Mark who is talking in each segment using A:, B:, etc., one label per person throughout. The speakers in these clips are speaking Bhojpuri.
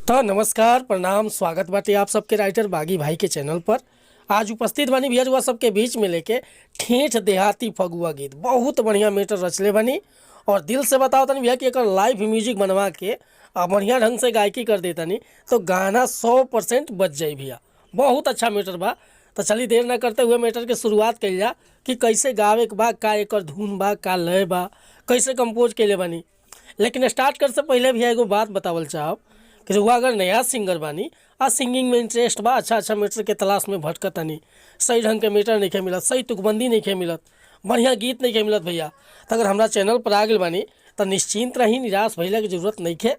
A: तो नमस्कार प्रणाम स्वागत बाटे आप सबके राइटर बागी भाई के चैनल पर। आज उपस्थित बानी भैया जुआ सबके बीच में लेके ठेठ देहाती फगुआ गीत बहुत बढ़िया मेटर रचले बानी और दिल से बताओ तनी भैया कि एक लाइव म्यूजिक बनवा के बढ़िया ढंग से गायकी कर देतनी तो गाना 100% बच जाई भैया। बहुत अच्छा मेटर बा। तो चलिए देर ना करते हुए मेटर के शुरुआत कइल जा कि कैसे गावे के बा, का एकर धुन बा, का लय बा, कैसे कंपोज कैले बानी। लेकिन स्टार्ट कर से पहले भैया एगो बात बतावल चाहब कि रउआ अगर नया सिंगर बानी आ सिंगिंग में इंटरेस्ट बा, अच्छा मीटर के तलाश में भटकतानी, सही ढंग के मीटर नहीं मिलत, सही तुकबंदी नहीं मिलत, बढ़िया गीत नहीं मिलत भैया, तो अगर हमारा चैनल पर आ गए बानी तो निश्चिंत रही, निराश भइला की जरूरत नहीं है।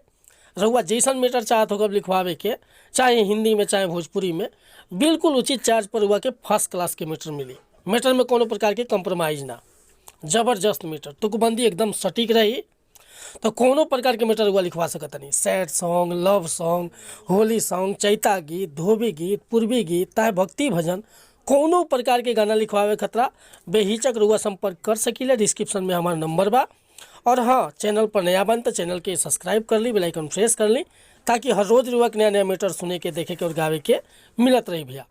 A: रउआ जैसन मीटर चाहत होगा लिखवावे के, चाहे हिंदी में चाहे भोजपुरी में, बिल्कुल उचित चार्ज पर रउआ के फर्स्ट क्लास के मीटर मिली। मीटर में कोनो प्रकार के कंप्रोमाइज़ ना, जबरदस्त मीटर, तुकबंदी एकदम सटीक रही। तो कोनो प्रकार के मीटर हुआ लिखवा सकता नहीं। Sad song, love song, Holi song, चैता गीत, धोबी गीत, पूर्वी गीत, चाहे भक्ति भजन, कोनो प्रकार के गाना लिखवावे खतरा बेहिचक रुआ संपर्क कर सकीले। डिस्क्रिप्शन में हमारा नंबर बा। और हाँ, चैनल पर नया बन तो चैनल के सब्सक्राइब कर ली, बेल आइकन प्रेस कर ली, ताकि हर रोज़ रुआ के नया नया मीटर सुने के, देखे के और गावे के मिलत रही भैया।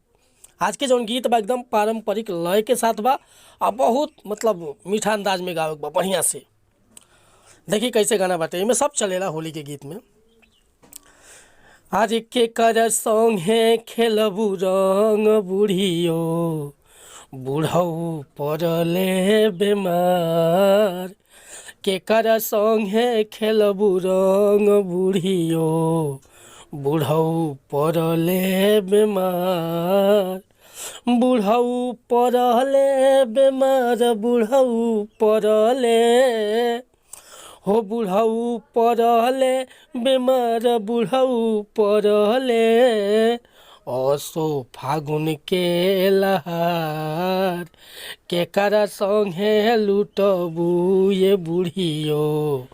A: आज के जौन गीत बा एकदम पारंपरिक लय के साथ बा और बहुत मतलब मीठा अंदाज में गावे बा बढ़िया से। देखिए कैसे गाना बाटे, इनमें सब चलेला होली के गीत में। आज के कर सॉन्ग है खेलबू रंग बूढ़ियो, बूढ़ऊ पड़ले बेमार। के कर सॉन्ग है खेलबू रंग बूढ़ियो, बूढ़ऊ पड़ले बेमार। बूढ़ऊ पड़ले बेमार, बूढ़ऊ पड़ले हो, बूढ़ऊ पड़ले बेमार, बूढ़ऊ पड़ले। असो फागुन के लहार, के करा संगे लुटबू ये बूढ़ियो,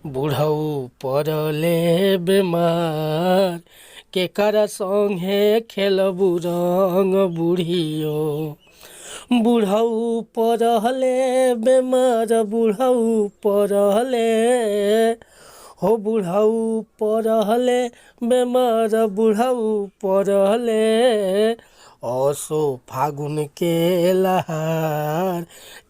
A: बूढ़ऊ पड़ले बेमार। के करा संगे खेलबू रंग बूढ़ियो, बूढ़ऊ पड़ले बेमार, बूढ़ऊ पड़ले हो, बूढ़ऊ पड़ले बेमार, बूढ़ऊ पड़ले। असो फागुन के लहार,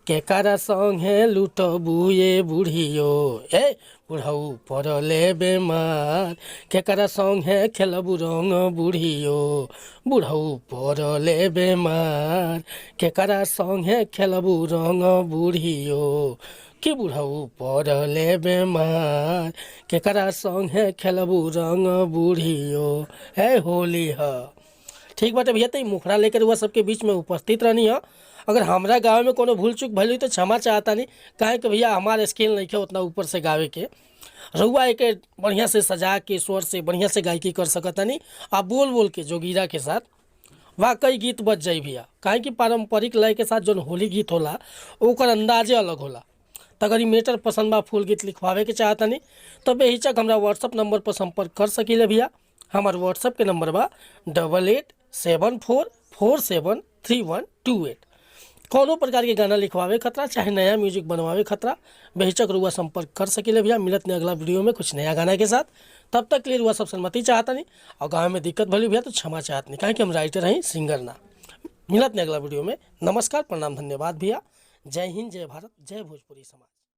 A: के करा संगे लुटबू ये बूढ़ियो, ए बूढ़ऊ पड़ले बेमार। के करा संगे खेलबू रंग बूढ़ियो, बूढ़ऊ पड़ले बेमार। के करा संगे खेलबू रंग बूढ़ियो, कि बूढ़ऊ पड़ले बेमार। के करा संगे खेलबू रंग बूढ़ियो, है होली है। ठीक बाटे भैया। तो मुखड़ा लेकर वह सबके बीच में उपस्थित रहनी है। अगर हमारा गाँव में कोनो भूल चूक भली तो क्षमा चाहता नहीं, काहे कि भैया हमारे स्केल नहीं है उतना ऊपर से गावे के। रउआ एक बढ़िया से सजा के स्वर से बढ़िया से गायकी कर सकता नहीं, आप बोल बोल के जोगीरा के साथ वाकई गीत बच जाई भैया। काहे कि पारंपरिक लय के साथ जो होली गीत होला ओकर अंदाजे अलग होला। तो अगर मीटर पसंद बा, फुल गीत लिखवावे के चाहता नहीं, तो बेहिचक हमारा व्हाट्सअप नंबर पर संपर्क कर सकीले भैया। हमार व्हाट्सअप के नंबर बा 8874473128। कोनो प्रकार के गाना लिखवावे खतरा चाहे नया म्यूजिक बनवावे खतरा बेहिचक रुआ संपर्क कर सकीले भैया। मिलत ने अगला वीडियो में कुछ नया गाना के साथ। तब तक के लिए रुआ सब सहमति चाहता नहीं और गाँव में दिक्कत भली भैया तो क्षमा चाहत नहीं, काहे कि हम राइटर हैं, सिंगर ना। मिलत ने अगला वीडियो में। नमस्कार प्रणाम धन्यवाद भैया। जय हिंद, जय भारत, जय भोजपुरी समाज।